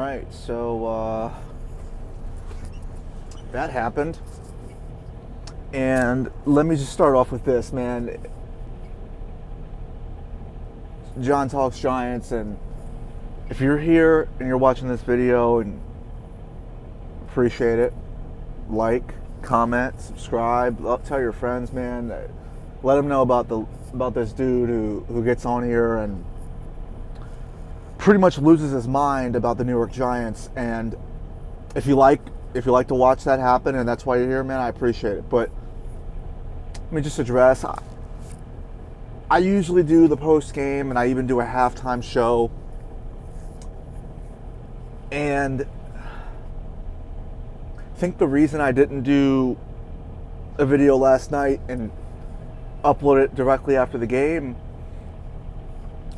right, so that happened. And let me just start off with this, man. John Talks Giants, and if you're here and you're watching this video, and appreciate it, like, comment, subscribe, tell your friends, man. Let them know about this dude who gets on here and pretty much loses his mind about the New York Giants. And if you like to watch that happen, and that's why you're here, man, I appreciate it. But let me just address. I usually do the post game, and I even do a halftime show. And I think the reason I didn't do a video last night and upload it directly after the game,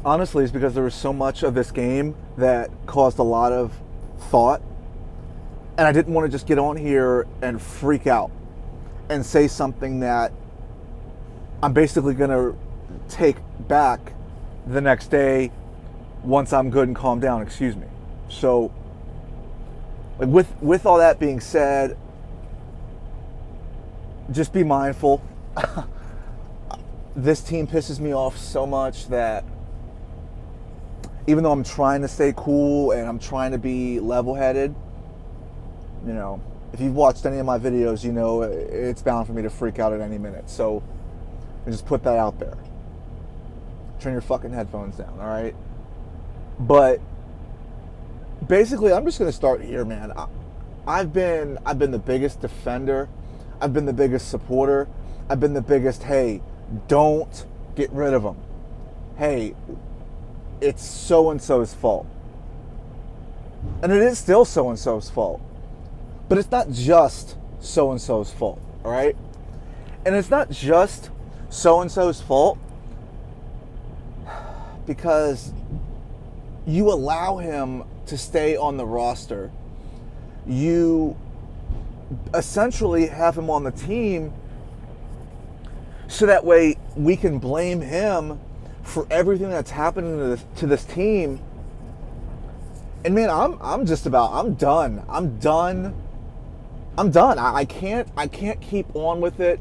honestly, is because there was so much of this game that caused a lot of thought. And I didn't want to just get on here and freak out and say something that I'm basically going to take back the next day once I'm good and calmed down, excuse me. So, like, with all that being said, just be mindful. This team pisses me off so much that even though I'm trying to stay cool and I'm trying to be level-headed, you know, if you've watched any of my videos, you know it's bound for me to freak out at any minute. So I just put that out there. Turn your fucking headphones down, all right? But basically, I'm just gonna start here, man. I've been the biggest defender. I've been the biggest supporter. I've been the biggest, hey, don't get rid of him. Hey, it's so-and-so's fault. And it is still so-and-so's fault. But it's not just so-and-so's fault, all right? And it's not just so-and-so's fault because you allow him to stay on the roster. You essentially have him on the team so that way we can blame him for everything that's happening to this team. And man, I'm done. I'm done. I can't keep on with it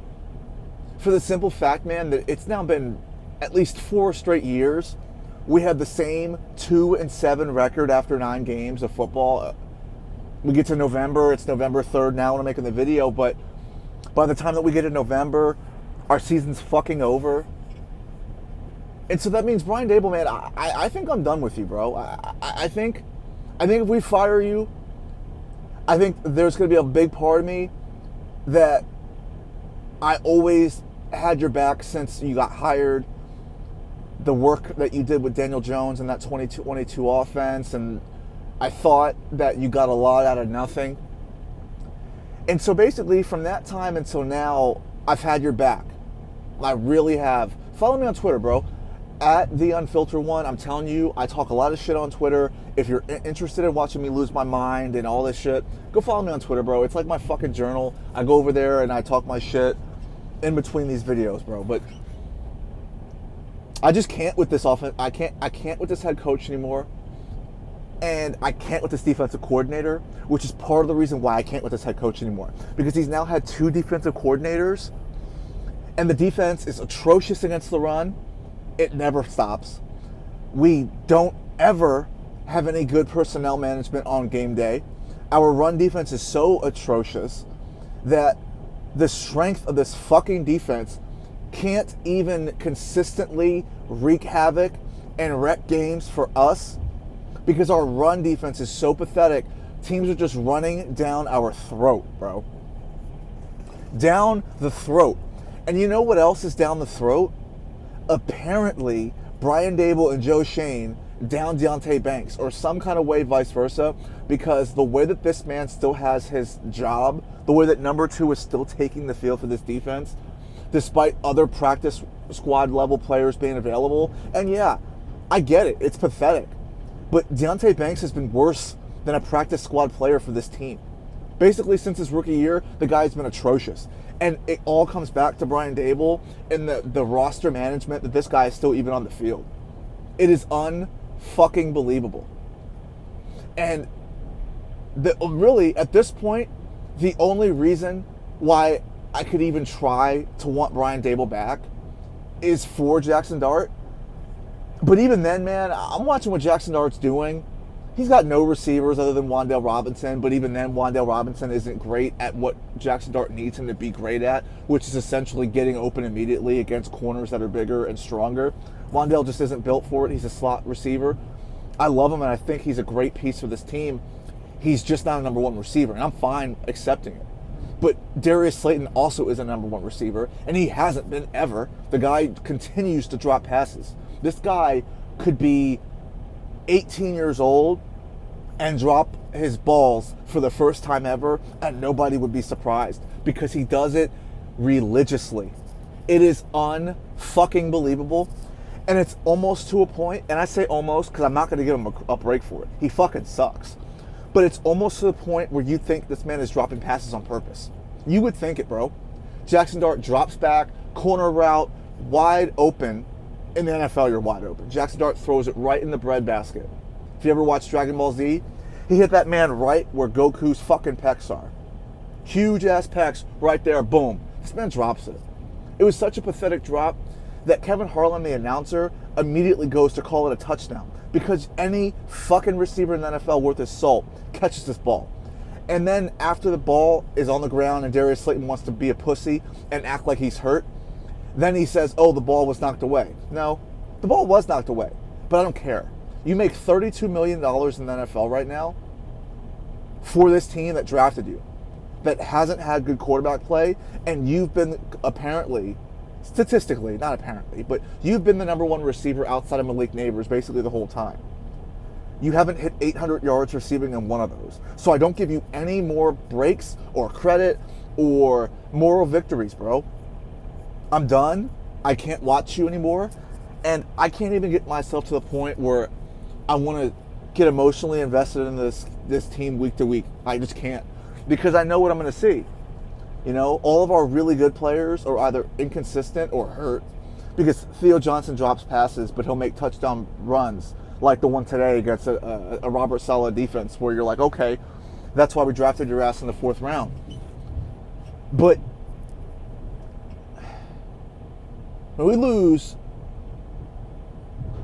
for the simple fact, man, that it's now been at least 4 straight years. We have the same 2-7 record after 9 games of football. We get to November, it's November 3rd now when I'm making the video, but by the time that we get to November, our season's fucking over. And so that means, Brian Daboll, man, I think I'm done with you, bro. I think if we fire you, I think there's going to be a big part of me that I always had your back since you got hired. The work that you did with Daniel Jones and that 22 offense, and I thought that you got a lot out of nothing. And so basically from that time until now, I've had your back. I really have. Follow me on Twitter, bro. At The Unfiltered One. I'm telling you, I talk a lot of shit on Twitter. If you're interested in watching me lose my mind and all this shit, go follow me on Twitter, bro. It's like my fucking journal. I go over there and I talk my shit in between these videos, bro. But I just can't with this offense. I can't with this head coach anymore. And I can't with this defensive coordinator, which is part of the reason why I can't with this head coach anymore. Because he's now had 2 defensive coordinators, and the defense is atrocious against the run. It never stops. We don't ever have any good personnel management on game day. Our run defense is so atrocious that the strength of this fucking defense can't even consistently wreak havoc and wreck games for us because our run defense is so pathetic. Teams are just running down our throat, bro. Down the throat. And you know what else is down the throat? Apparently, Brian Daboll and Joe Shane down Deonte Banks, or some kind of way vice versa, because the way that this man still has his job, the way that number 2 is still taking the field for this defense, despite other practice squad level players being available. And yeah, I get it. It's pathetic. But Deonte Banks has been worse than a practice squad player for this team. Basically, since his rookie year, the guy's been atrocious. And it all comes back to Brian Daboll and the roster management that this guy is still even on the field. It is unfucking believable. And Really, at this point, the only reason why I could even try to want Brian Dable back is for Jackson Dart. But even then, man, I'm watching what Jackson Dart's doing. He's got no receivers other than Wan'Dale Robinson, but even then, Wan'Dale Robinson isn't great at what Jackson Dart needs him to be great at, which is essentially getting open immediately against corners that are bigger and stronger. Wan'Dale just isn't built for it. He's a slot receiver. I love him, and I think he's a great piece for this team. He's just not a number one receiver, and I'm fine accepting it. But Darius Slayton also is a number one receiver, and he hasn't been ever. The guy continues to drop passes. This guy could be 18 years old and drop his balls for the first time ever, and nobody would be surprised because he does it religiously. It is unfucking believable, and it's almost to a point, and I say almost because I'm not going to give him a break for it. He fucking sucks. But it's almost to the point where you think this man is dropping passes on purpose. You would think it, bro. Jackson Dart drops back, corner route, wide open. In the NFL, you're wide open. Jackson Dart throws it right in the breadbasket. If you ever watched Dragon Ball Z, he hit that man right where Goku's fucking pecs are. Huge ass pecs right there, boom. This man drops it. It was such a pathetic drop that Kevin Harlan, the announcer, immediately goes to call it a touchdown because any fucking receiver in the NFL worth his salt catches this ball. And then after the ball is on the ground and Darius Slayton wants to be a pussy and act like he's hurt, then he says, oh, the ball was knocked away. No, the ball was knocked away, but I don't care. You make $32 million in the NFL right now for this team that drafted you, that hasn't had good quarterback play, and you've been apparently, statistically, not apparently, but you've been the number one receiver outside of Malik Neighbors basically the whole time. You haven't hit 800 yards receiving in one of those. So I don't give you any more breaks or credit or moral victories, bro. I'm done. I can't watch you anymore. And I can't even get myself to the point where I want to get emotionally invested in this team week to week. I just can't. Because I know what I'm going to see. You know, all of our really good players are either inconsistent or hurt. Because Theo Johnson drops passes, but he'll make touchdown runs. Like the one today against a Robert Saleh defense where you're like, okay, that's why we drafted your ass in the 4th round. But when we lose,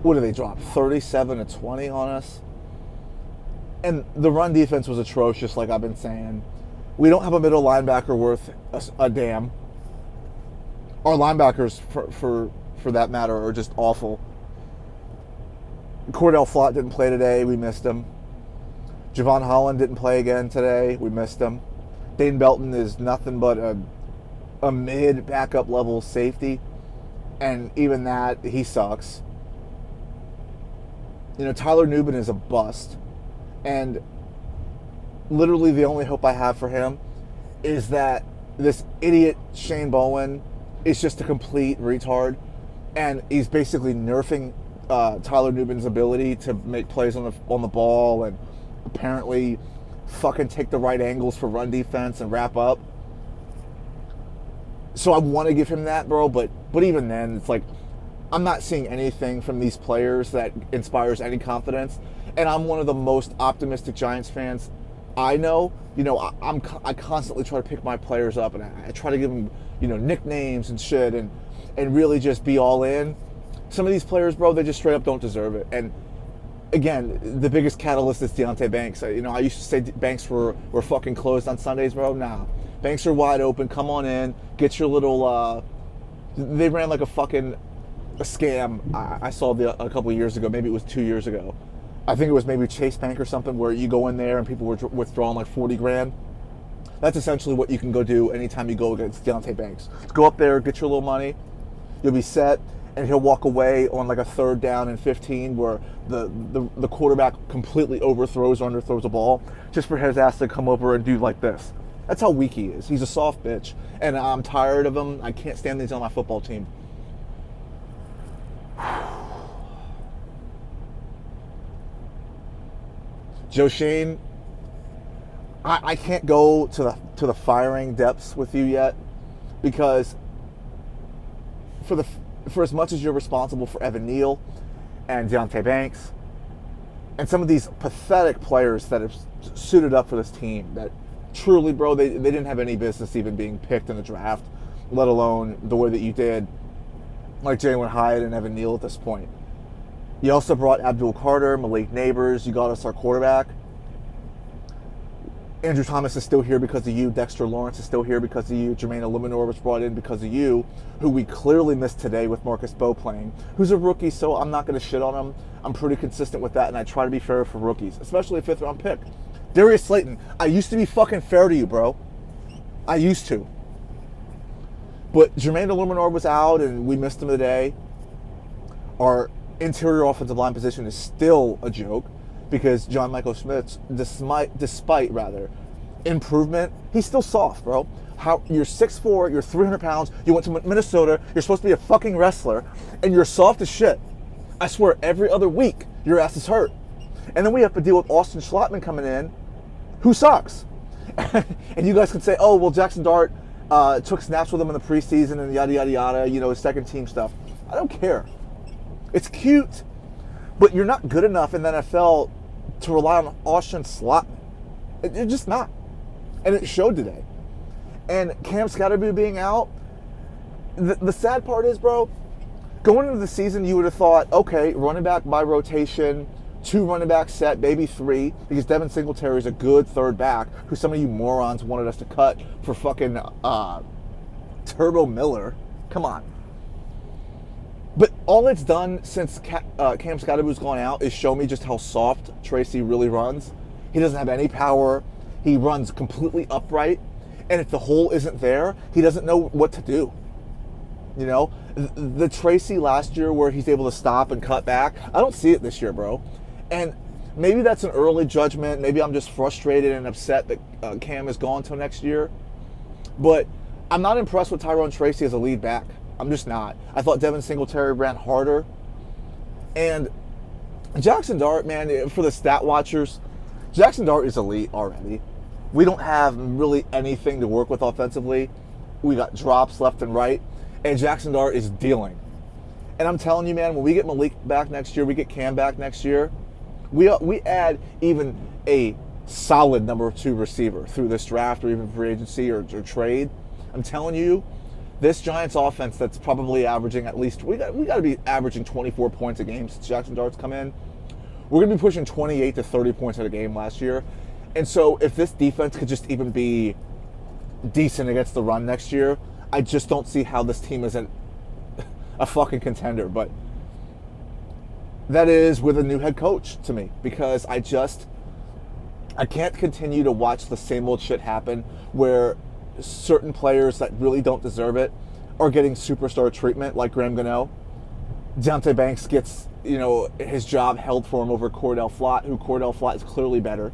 what do they drop? 37-20 on us? And the run defense was atrocious, like I've been saying. We don't have a middle linebacker worth a damn. Our linebackers, for that matter, are just awful. Cordell Flott didn't play today. We missed him. Javon Holland didn't play again today. We missed him. Dane Belton is nothing but a mid backup level safety. And even that, he sucks. You know, Tyler Nubin is a bust. And literally the only hope I have for him is that this idiot Shane Bowen is just a complete retard. And he's basically nerfing Tyler Nubin's ability to make plays on the ball and apparently fucking take the right angles for run defense and wrap up. So I want to give him that, bro, but even then, it's like I'm not seeing anything from these players that inspires any confidence. And I'm one of the most optimistic Giants fans I know. You know, I constantly try to pick my players up, and I try to give them, you know, nicknames and shit, and really just be all in. Some of these players, bro, they just straight up don't deserve it. And again, the biggest catalyst is Deonte Banks. You know, I used to say Banks were fucking closed on Sundays, bro. Nah, Banks are wide open. Come on in, get your little. They ran like a scam. I saw a couple of years ago. Maybe it was 2 years ago. I think it was maybe Chase Bank or something, where you go in there and people were withdrawing like 40 grand. That's essentially what you can go do anytime you go against Deonte Banks. Go up there, get your little money, you'll be set, and he'll walk away on like a 3rd down and 15 where the quarterback completely overthrows or underthrows a ball just for his ass to come over and do like this. That's how weak he is. He's a soft bitch, and I'm tired of him. I can't stand these on my football team. Joe Shane, I can't go to the firing depths with you yet, because for as much as you're responsible for Evan Neal and Deonte Banks, And some of these pathetic players that have suited up for this team that truly, bro, they didn't have any business even being picked in the draft, let alone the way that you did, like Jalen Hyatt and Evan Neal at this point. You also brought Abdul Carter, Malik Neighbors. You got us our quarterback. Andrew Thomas is still here because of you. Dexter Lawrence is still here because of you. Jermaine Illuminor was brought in because of you, who we clearly missed today with Marcus Bowe playing, who's a rookie, so I'm not going to shit on him. I'm pretty consistent with that, and I try to be fair for rookies, especially a fifth-round pick. Darius Slayton, I used to be fucking fair to you, bro. I used to. But Jermaine Illuminor was out, and we missed him today. Our interior offensive line position is still a joke, because John Michael Schmitz, despite improvement, he's still soft, bro. You're 6'4", you're 300 pounds, you went to Minnesota, you're supposed to be a fucking wrestler, and you're soft as shit. I swear, every other week, your ass is hurt. And then we have to deal with Austin Schlottman coming in, who sucks. And you guys can say, oh, well, Jackson Dart took snaps with him in the preseason and yada, yada, yada, his second team stuff. I don't care. It's cute, but you're not good enough in the NFL to rely on Austin Schlottman. You're just not. And it showed today. And Cam Scatterby being out, the sad part is, bro, going into the season, you would have thought, okay, running back by rotation, 2 running back set, maybe 3, because Devin Singletary is a good third back, who some of you morons wanted us to cut for fucking Turbo Miller. Come on. But all it's done since Cam Scatterby's gone out is show me just how soft Tracy really runs. He doesn't have any power. He runs completely upright. And if the hole isn't there, he doesn't know what to do. The Tracy last year where he's able to stop and cut back, I don't see it this year, bro. And maybe that's an early judgment. Maybe I'm just frustrated and upset that Cam is gone till next year. But I'm not impressed with Tyrone Tracy as a lead back. I'm just not. I thought Devin Singletary ran harder. And Jackson Dart, man, for the stat watchers, Jackson Dart is elite already. We don't have really anything to work with offensively. We got drops left and right. And Jackson Dart is dealing. And I'm telling you, man, when we get Malik back next year, we get Cam back next year, we add even a solid number 2 receiver through this draft or even free agency or trade. I'm telling you, this Giants offense that's probably averaging at least, we got to be averaging 24 points a game since Jackson Dart's come in. We're going to be pushing 28 to 30 points at a game last year. And so if this defense could just even be decent against the run next year, I just don't see how this team isn't a fucking contender. But that is with a new head coach to me, because I can't continue to watch the same old shit happen where certain players that really don't deserve it are getting superstar treatment, like Graham Gano. Deontay Banks gets, his job held for him over Cordell Flott, who Cordell Flott is clearly better.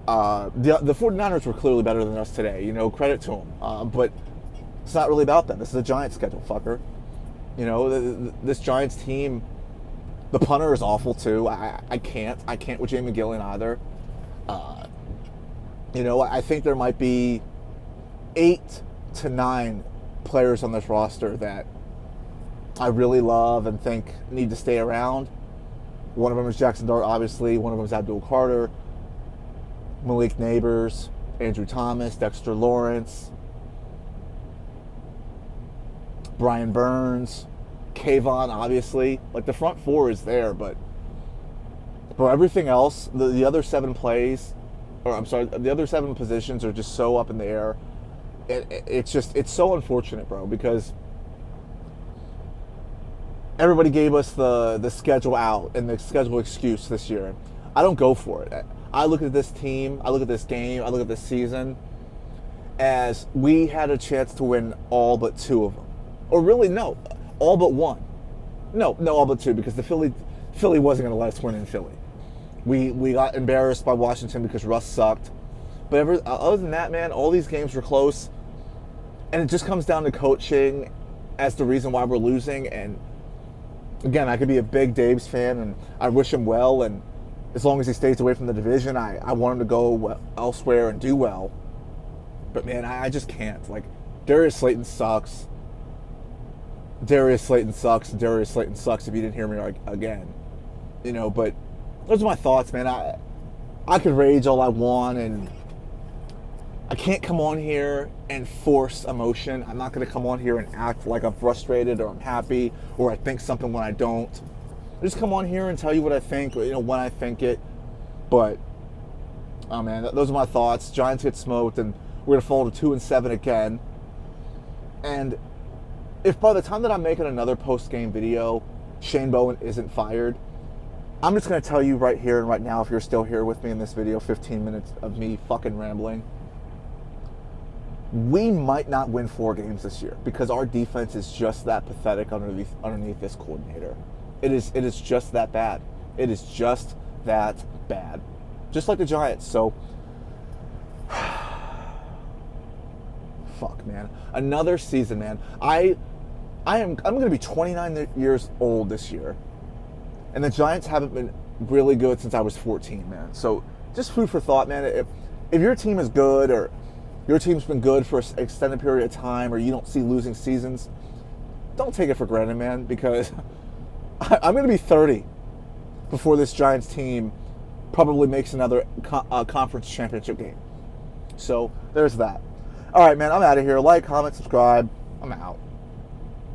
The 49ers were clearly better than us today, credit to them. But it's not really about them. This is a Giants schedule, fucker. This Giants team, the punter is awful too. I can't with Jay McGillen either. I think there might be 8 to 9 players on this roster that I really love and think need to stay around. One of them is Jackson Dart, obviously. One of them is Abdul Carter, Malik Neighbors, Andrew Thomas, Dexter Lawrence, Brian Burns, Kayvon, obviously. Like, the front 4 is there, but everything else, the other 7 plays, the other 7 positions are just so up in the air. It's so unfortunate, bro, because everybody gave us the schedule out and the schedule excuse this year. I don't go for it. I look at this team, I look at this game, I look at this season as we had a chance to win all but 2 of them. Or really, no, all but 1. No, all but 2, because the Philly wasn't going to let us win in Philly. We got embarrassed by Washington because Russ sucked. But other than that, man, all these games were close. And it just comes down to coaching as the reason why we're losing. And again, I could be a big Dave's fan, and I wish him well. And as long as he stays away from the division, I want him to go elsewhere and do well. But man, I just can't. Like, Darius Slayton sucks. Darius Slayton sucks. Darius Slayton sucks if you didn't hear me again. But those are my thoughts, man. I could rage all I want, and I can't come on here and force emotion. I'm not going to come on here and act like I'm frustrated or I'm happy or I think something when I don't. I just come on here and tell you what I think, when I think it. But, oh man, those are my thoughts. Giants get smoked, and we're going to fall to 2-7 again. And if by the time that I'm making another post-game video, Shane Bowen isn't fired, I'm just going to tell you right here and right now, if you're still here with me in this video, 15 minutes of me fucking rambling, we might not win 4 games this year because our defense is just that pathetic underneath this coordinator. It is just that bad. It is just that bad. Just like the Giants. So, fuck, man. Another season, man. I'm going to be 29 years old this year, and the Giants haven't been really good since I was 14, man. So, just food for thought, man. If your team is good, or your team's been good for an extended period of time, or you don't see losing seasons, don't take it for granted, man, because I'm going to be 30 before this Giants team probably makes another conference championship game. So there's that. All right, man, I'm out of here. Like, comment, subscribe. I'm out.